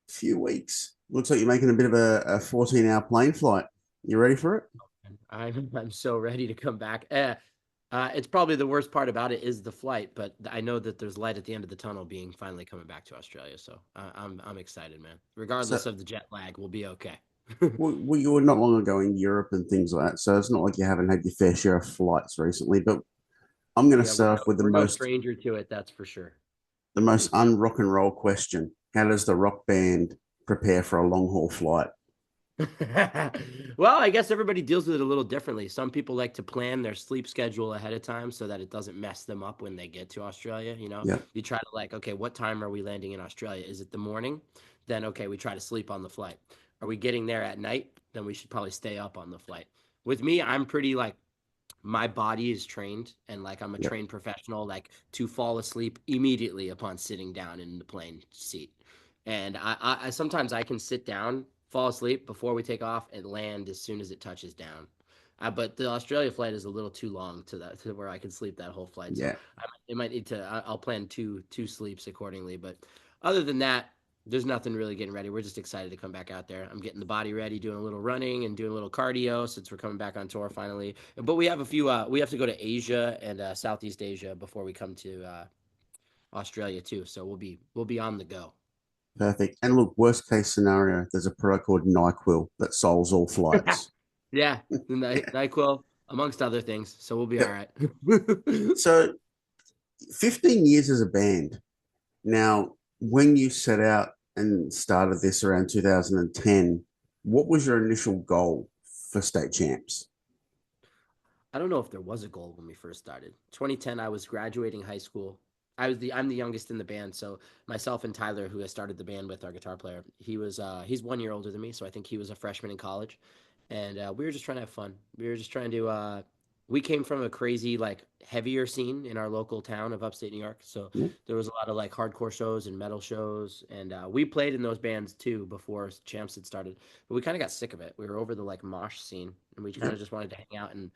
Few weeks. Looks like you're making a bit of a 14-hour plane flight. You ready for it? I'm so ready to come back. It's probably the worst part about it is the flight, but I know that there's light at the end of the tunnel being finally coming back to Australia. So I'm excited, man. So, Regardless of the jet lag, we'll be okay. you were not long ago in Europe and things like that. So it's not like you haven't had your fair share of flights recently. But I'm going to Yeah, start off with we're no stranger to it, that's for sure. the most un-rock and roll question. How does the rock band prepare for a long haul flight? Well, I guess everybody deals with it a little differently. Some people like to plan their sleep schedule ahead of time so that it doesn't mess them up when they get to Australia. Yeah, You try to like, okay, what time are we landing in Australia? Is it the morning? Then, okay, we try to sleep on the flight. Are we getting there at night? Then we should probably stay up on the flight. With me, I'm pretty like, my body is trained and like I'm a yeah, trained professional, like to fall asleep immediately upon sitting down in the plane seat. And I sometimes I can sit down, fall asleep before we take off, and land as soon as it touches down. But the Australia flight is a little too long to where I can sleep that whole flight. So yeah. it might need to. I'll plan two sleeps accordingly. But other than that, there's nothing really getting ready. We're just excited to come back out there. I'm getting the body ready, doing a little running and doing a little cardio since we're coming back on tour finally. But we have a few. We have to go to Asia and Southeast Asia before we come to Australia too. So we'll be on the go. Perfect. And look, worst case scenario, there's a product called NyQuil that solves all flights. Yeah, the Yeah. Nyquil amongst other things. So we'll be all Yep. right. So 15 years as a band. Now, when you set out and started this around 2010, what was your initial goal for state champs? I don't know if there was a goal when we first started. 2010, I was graduating high school. I'm the youngest in the band, so myself and Tyler, who I started the band with, our guitar player, he's 1 year older than me, so I think he was a freshman in college, and we were just trying to have fun. We were just trying to. We came from a crazy like heavier scene in our local town of upstate New York, so there was a lot of like hardcore shows and metal shows, and we played in those bands too before Champs had started. But we kind of got sick of it. We were over the like mosh scene, and we kind Yeah, of just wanted to hang out and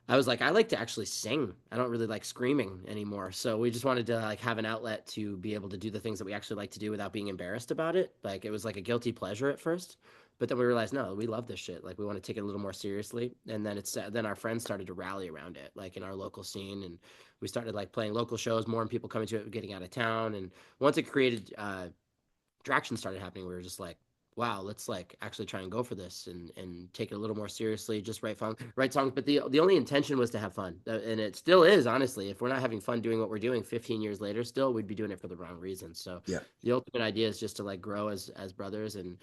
I was like, I like to actually sing. I don't really like screaming anymore. So we just wanted to like have an outlet to be able to do the things that we actually like to do without being embarrassed about it. Like it was like a guilty pleasure at first, but then we realized no, we love this shit. Like we want to take it a little more seriously. And then then our friends started to rally around it, like in our local scene, and we started like playing local shows, more and people coming to it, getting out of town. And once it created traction started happening, we were just like, wow, let's like actually try and go for this and take it a little more seriously. Just write songs. But the only intention was to have fun, and it still is. Honestly, if we're not having fun doing what we're doing 15 years later, still we'd be doing it for the wrong reasons. So yeah, the ultimate idea is just to like grow as brothers and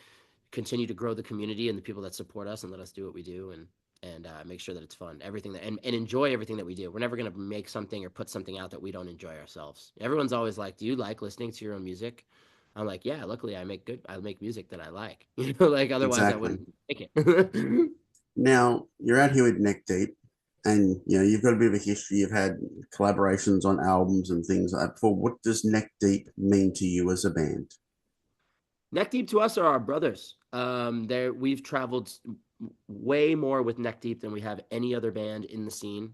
continue to grow the community and the people that support us and let us do what we do and make sure that it's fun. Everything that and enjoy everything that we do. We're never gonna make something or put something out that we don't enjoy ourselves. Everyone's always like, "Do you like listening to your own music?" I'm like, "Yeah, luckily I make music that I like." Like otherwise I exactly. wouldn't make it. Now, you're out here with Neck Deep, and you've got a bit of a history. You've had collaborations on albums and things like that before. What does Neck Deep mean to you as a band? Neck Deep to us are our brothers. There we've traveled way more with Neck Deep than we have any other band in the scene.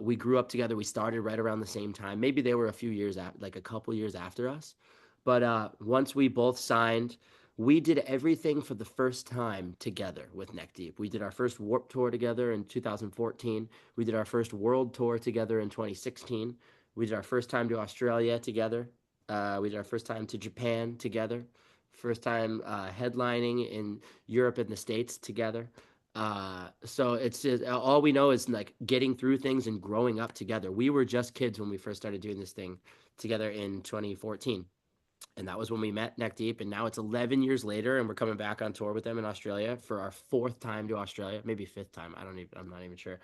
We grew up together. We started right around the same time. Maybe they were a few years after, like a couple years after us. But once we both signed, we did everything for the first time together with Neck Deep. We did our first Warp Tour together in 2014. We did our first World Tour together in 2016. We did our first time to Australia together. We did our first time to Japan together. First time headlining in Europe and the States together. So it's just all we know is like getting through things and growing up together. We were just kids when we first started doing this thing together in 2014. And that was when we met Neck Deep. And now it's 11 years later, and we're coming back on tour with them in Australia for our fourth time to Australia, maybe fifth time. I'm not even sure.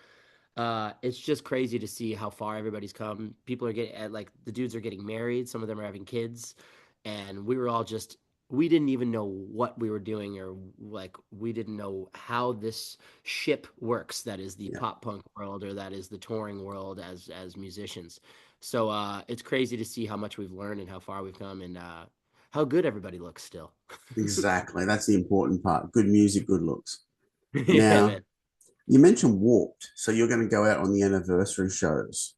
It's just crazy to see how far everybody's come. People are getting like the dudes are getting married. Some of them are having kids, and we were all just we didn't even know what we were doing or like we didn't know how this ship works. That is the Yeah, pop punk world or that is the touring world as musicians. So it's crazy to see how much we've learned and how far we've come and how good everybody looks still. exactly. That's the important part. Good music, good looks. Yeah, Now, man. you mentioned Warped, so you're going to go out on the anniversary shows.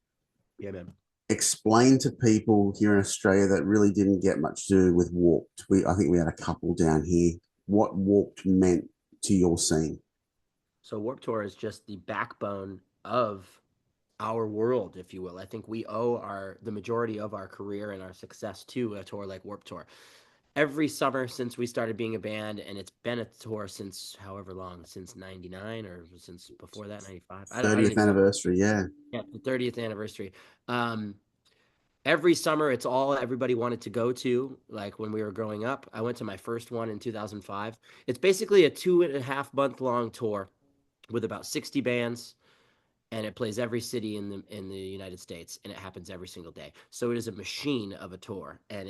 Yeah, man. explain to people here in Australia that really didn't get much to do with Warped. I think we had a couple down here. What Warped meant to your scene? So Warped Tour is just the backbone of our world, if you will. I think we owe the majority of our career and our success to a tour like Warped Tour. Every summer since we started being a band, and it's been a tour since however long, since '99 or since before that, '95. I don't 30th even know. anniversary, yeah. Yeah, the 30th anniversary. Um, every summer, it's all everybody wanted to go to. Like when we were growing up, I went to my first one in 2005. It's basically a 2.5 month long tour with about 60 bands, and it plays every city in the United States, and it happens every single day. So it is a machine of a tour, and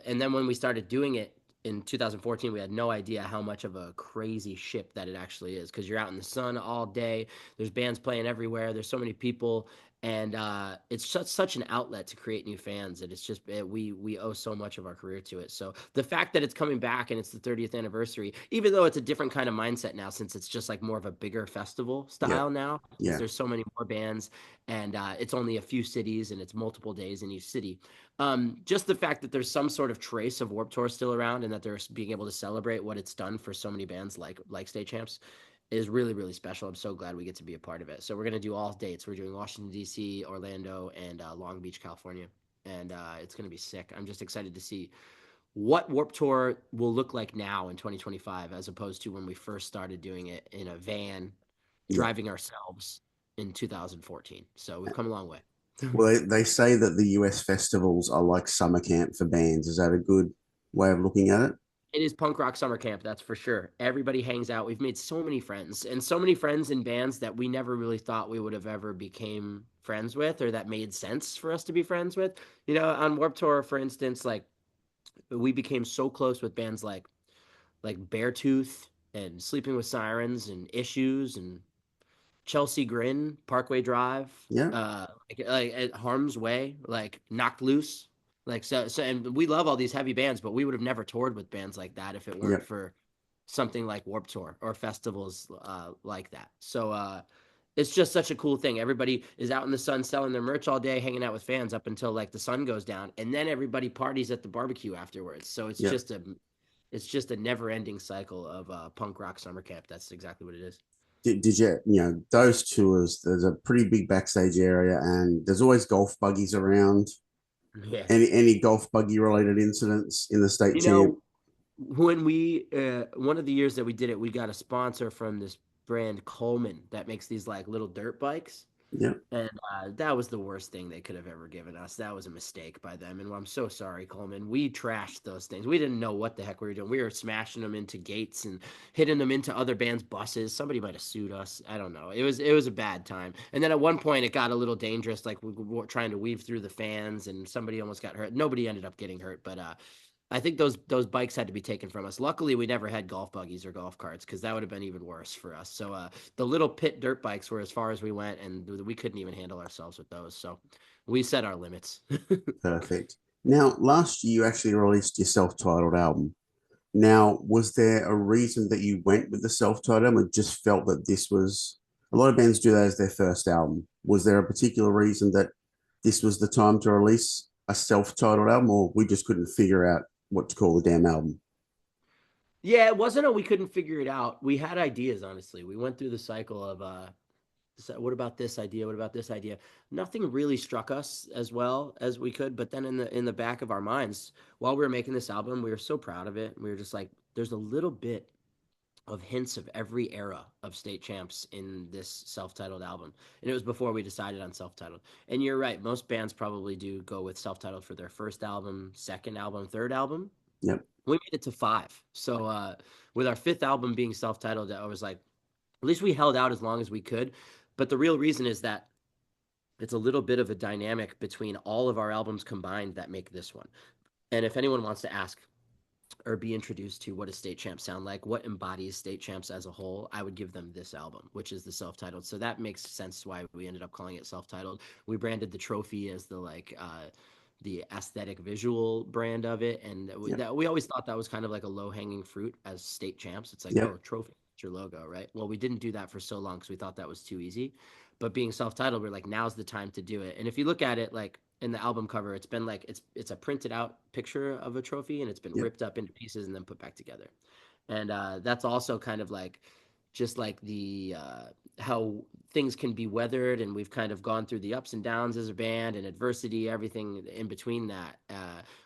and then when we started doing it in 2014, we had no idea how much of a crazy ship that it actually is, because you're out in the sun all day. There's bands playing everywhere. There's so many people, and it's such an outlet to create new fans, and it's just we owe so much of our career to it. So the fact that it's coming back and it's the 30th anniversary, even though it's a different kind of mindset now, since it's just like more of a bigger festival Yeah. style now, because Yeah. there's so many more bands, and it's only a few cities and it's multiple days in each city. Just the fact that there's some sort of trace of Warped Tour still around, and that they're being able to celebrate what it's done for so many bands like Statechamps is really, really special. I'm so glad we get to be a part of it. So we're going to do all dates. We're doing Washington, D.C., Orlando, and Long Beach, California. And it's going to be sick. I'm just excited to see what Warped Tour will look like now in 2025, as opposed to when we first started doing it in a van, Yeah. driving ourselves in 2014. So we've come a long way. Well, they say that the US festivals are like summer camp for bands. Is that a good way of looking at it? It is punk rock summer camp, that's for sure. Everybody hangs out. We've made so many friends, and so many friends in bands that we never really thought we would have ever became friends with, or that made sense for us to be friends with. You know, on Warped Tour, for instance, like we became so close with bands like Beartooth and Sleeping with Sirens and Issues and Chelsea Grin, Parkway Drive, Yeah. like at Harm's Way, like Knocked Loose, like and we love all these heavy bands, but we would have never toured with bands like that if it Yeah. weren't for something like Warped Tour or festivals like that. So it's just such a cool thing. Everybody is out in the sun selling their merch all day, hanging out with fans up until like the sun goes down, and then everybody parties at the barbecue afterwards. So Yeah. it's just a never ending cycle of punk rock summer camp. That's exactly what it is. Did those tours, there's a pretty big backstage area and there's always golf buggies around. Yeah. Any golf buggy related incidents in the state You champ? know, when we one of the years that we did it, we got a sponsor from this brand Coleman that makes these like little dirt bikes. Yeah. And that was the worst thing they could have ever given us. That was a mistake by them. And I'm so sorry, Coleman. We trashed those things. We didn't know what the heck we were doing. We were smashing them into gates and hitting them into other bands' buses. Somebody might have sued us. I don't know. It was a bad time. And then at one point it got a little dangerous. Like we were trying to weave through the fans, and somebody almost got hurt. Nobody ended up getting hurt, but I think those bikes had to be taken from us. Luckily, we never had golf buggies or golf carts, because that would have been even worse for us. So the little pit dirt bikes were as far as we went, and we couldn't even handle ourselves with those. So we set our limits. Perfect. Now, last year you actually released your self-titled album. Now, was there a reason that you went with the self-titled album, or just felt that this was a lot of bands do that as their first album? Was there a particular reason that this was the time to release a self-titled album, or we just couldn't figure out what to call the damn album? Yeah, it wasn't a we couldn't figure it out. We had ideas, honestly. We went through the cycle of what about this idea? What about this idea? Nothing really struck us as well as we could, but then in the back of our minds, while we were making this album, we were so proud of it. We were just like, there's a little bit of hints of every era of State Champs in this self-titled album. And it was before we decided on self-titled. And you're right, most bands probably do go with self-titled for their first album, second album, third album. Yep. We made it to five. So with our fifth album being self-titled, I was like, at least we held out as long as we could. But the real reason is that it's a little bit of a dynamic between all of our albums combined that make this one. And if anyone wants to ask or be introduced to what does State Champs sound like, what embodies State Champs as a whole, I would give them this album, which is the self-titled. So that makes sense why we ended up calling it self-titled. We branded the trophy as the aesthetic visual brand of it, and Yep. we always thought that was kind of like a low-hanging fruit as State Champs. It's like, Yep. oh, trophy, it's your logo, right? Well, we didn't do that for so long because we thought that was too easy. But being self-titled, we're like, now's the time to do it. And if you look at it, like in the album cover, it's been like it's a printed out picture of a trophy, and it's been Yep. ripped up into pieces and then put back together. And that's also kind of like just like the how things can be weathered, and we've kind of gone through the ups and downs as a band and adversity, everything in between that.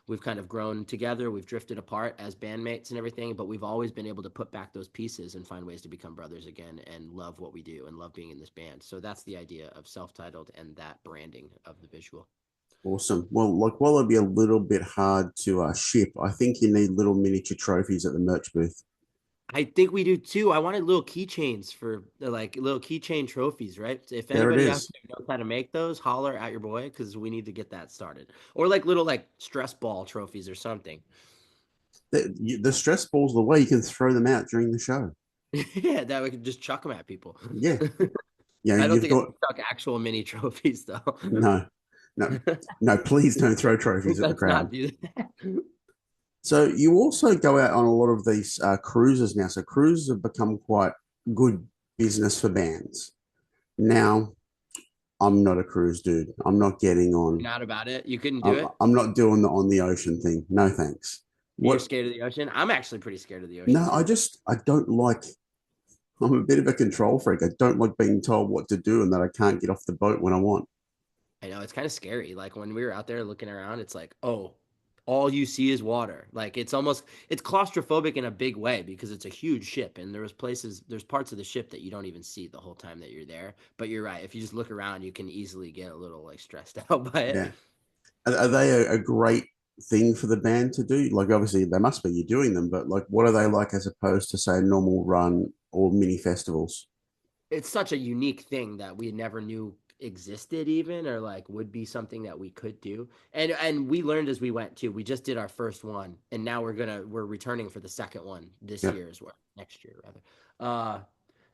We've kind of grown together, we've drifted apart as bandmates and everything, but we've always been able to put back those pieces and find ways to become brothers again and love what we do and love being in this band. So that's the idea of self-titled and that branding of the visual. Awesome. Well, like while it'd be a little bit hard to ship, I think you need little miniature trophies at the merch booth. I think we do too. I wanted little keychains for like little keychain trophies, right? If There it anybody out is. there knows how to make those, holler at your boy because we need to get that started. Or like little like stress ball trophies or something. The stress balls, the way you can throw them out during the show. Yeah, that we could just chuck them at people. Yeah. Yeah. I don't You've think I got can chuck actual mini trophies though. no, no, no. Please don't throw trophies at the Let's crowd. not do that. So you also go out on a lot of these cruises now. So cruises have become quite good business for bands. Now, I'm not a cruise dude. I'm not getting on. Not about it. You couldn't do I'm, it. I'm not doing the on the ocean thing. No thanks. You're What? scared of the ocean. I'm actually pretty scared of the ocean No, too. I don't like. I'm a bit of a control freak. I don't like being told what to do and that I can't get off the boat when I want. I know it's kind of scary. Like when we were out there looking around, it's like, oh, all you see is water. Like it's claustrophobic in a big way because it's a huge ship and there's parts of the ship that you don't even see the whole time that you're there. But you're right. If you just look around, you can easily get a little like stressed out by it. Yeah. Are they a great thing for the band to do? Like, obviously, they must be you doing them, but like, what are they like as opposed to, say, a normal run or mini festivals? It's such a unique thing that we never knew existed even or like would be something that we could do. And we learned as we went too. We just did our first one and now we're returning for the second one this Yep. year as well. Next year rather.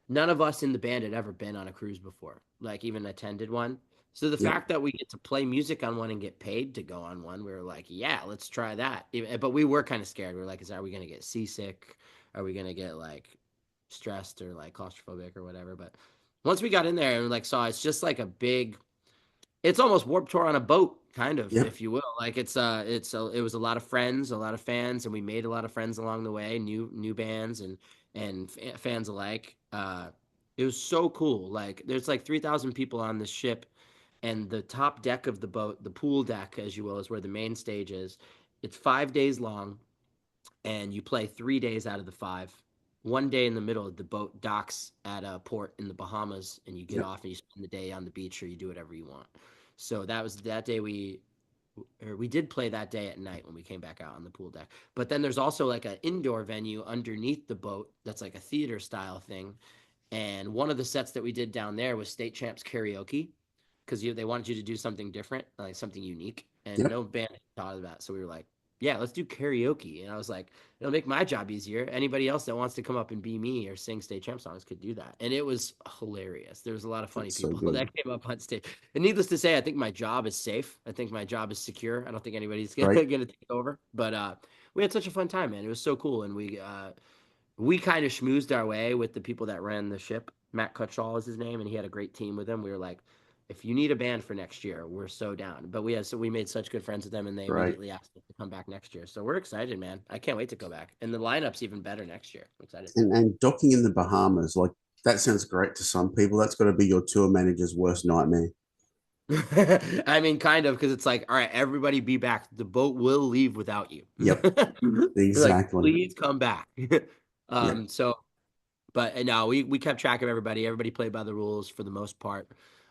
None of us in the band had ever been on a cruise before, like even attended one. So the Yep. fact that we get to play music on one and get paid to go on one, we were like, yeah, let's try that. But we were kind of scared. We were like, are we going to get seasick? Are we going to get like stressed or like claustrophobic or whatever? But once we got in there and like saw, it's just like a big, it's almost Warped Tour on a boat, kind of, Yep. if you will. Like it was a lot of friends, a lot of fans, and we made a lot of friends along the way, new bands and fans alike. It was so cool. Like there's like 3,000 people on this ship, and the top deck of the boat, the pool deck, as you will, is where the main stage is. It's 5 days long, and you play 3 days out of the five. One day in the middle, the boat docks at a port in the Bahamas, and you get Yep. off and you spend the day on the beach or you do whatever you want. So that was that day we did play that day at night when we came back out on the pool deck. But then there's also like an indoor venue underneath the boat that's like a theater style thing. And one of the sets that we did down there was State Champs karaoke because they wanted you to do something different, like something unique, and Yep. no band had thought of that. So we were like, "Yeah, let's do karaoke." And I was like, "It'll make my job easier. Anybody else that wants to come up and be me or sing State Champ songs could do that." And it was hilarious. There was a lot of funny That's so people good. that came up on stage. And needless to say, I think my job is safe. I think my job is secure. I don't think anybody's Great. gonna take over. But we had such a fun time, man. It was so cool, and we kind of schmoozed our way with the people that ran the ship. Matt Cutshall is his name, and he had a great team with him. We were like, if you need a band for next year, we're so down. But we made such good friends with them, and they Great. immediately asked us to come back next year. So we're excited, man. I can't wait to go back, and the lineup's even better next year. I'm excited. And docking in the Bahamas, like that sounds great to some people. That's got to be your tour manager's worst nightmare. I mean, kind of, because it's like, all right, everybody be back. The boat will leave without you. Yep. We're like, Exactly. please come back. Yep. So but no, we kept track of everybody. Everybody played by the rules for the most part.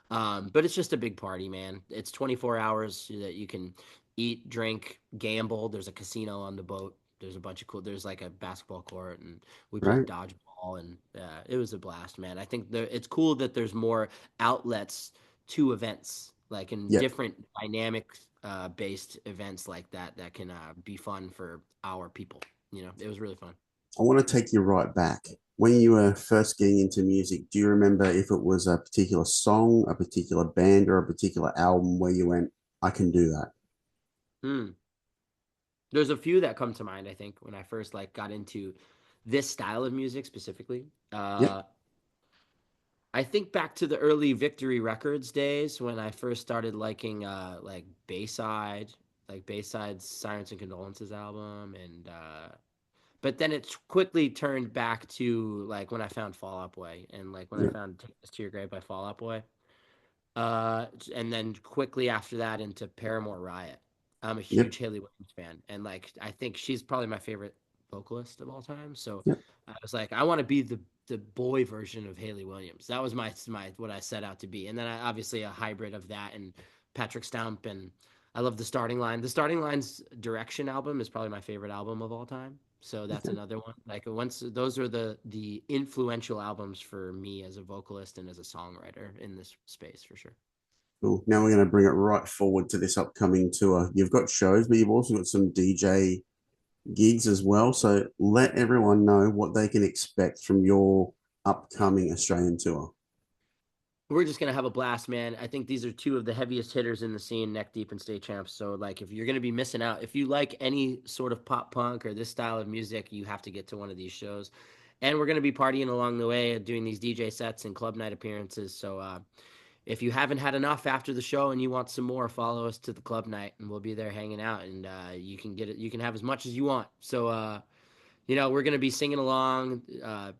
But it's just a big party, man. It's 24 hours that you can eat, drink, gamble. There's a casino on the boat. There's a bunch of cool. There's like a basketball court, and we played Right. dodgeball, and it was a blast, man. I think it's cool that there's more outlets to events, like in Yep. different dynamic based events like that that can be fun for our people. It was really fun. I want to take you right back. When you were first getting into music, do you remember if it was a particular song, a particular band, or a particular album where you went, I can do that? Hmm. There's a few that come to mind, I think, when I first like got into this style of music specifically. Yep. I think back to the early Victory Records days when I first started liking like Bayside, like Bayside's Sirens and Condolences album, and but then it quickly turned back to like when I found Fall Out Boy and like when I Yeah, found Take Us to Your Grave by Fall Out Boy. And then quickly after that into Paramore Riot. I'm a yep, huge Haley Williams fan, and like I think she's probably my favorite vocalist of all time. So yep. I was like, I want to be the boy version of Haley Williams. That was my what I set out to be, and then I obviously a hybrid of that and Patrick Stump, and I love the Starting Line. The Starting Line's Direction album is probably my favorite album of all time. So that's Okay, another one. Like once those are the influential albums for me as a vocalist and as a songwriter in this space for sure. cool. Now we're going to bring it right forward to this upcoming tour. You've got shows, but you've also got some DJ gigs as well. So let everyone know what they can expect from your upcoming Australian tour. We're just gonna have a blast, man. I think these are two of the heaviest hitters in the scene, Neck Deep and Statechamps. So, like, if you're gonna be missing out, if you like any sort of pop punk or this style of music, you have to get to one of these shows. And we're gonna be partying along the way, doing these DJ sets and club night appearances. So, if you haven't had enough after the show and you want some more, follow us to the club night, and we'll be there hanging out. And you can get it. You can have as much as you want. So, we're going to be singing along.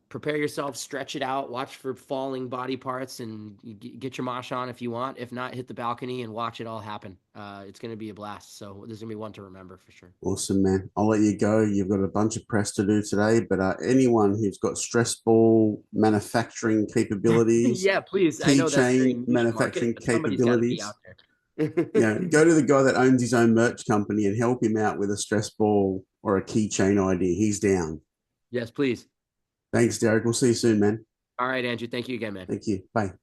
Prepare yourself, stretch it out, watch for falling body parts, and get your mosh on if you want. If not, hit the balcony and watch it all happen. It's going to be a blast. So there's going to be one to remember for sure. Awesome, man. I'll let you go. You've got a bunch of press to do today, but anyone who's got stress ball manufacturing capabilities, Yeah, please. I know that's very keychain niche market, manufacturing but somebody's got to be capabilities, out there. go to the guy that owns his own merch company and help him out with a stress ball or a keychain idea. He's down. Yes, please. Thanks, Derek. We'll see you soon, man. All right, Andrew. Thank you again, man. Thank you. Bye.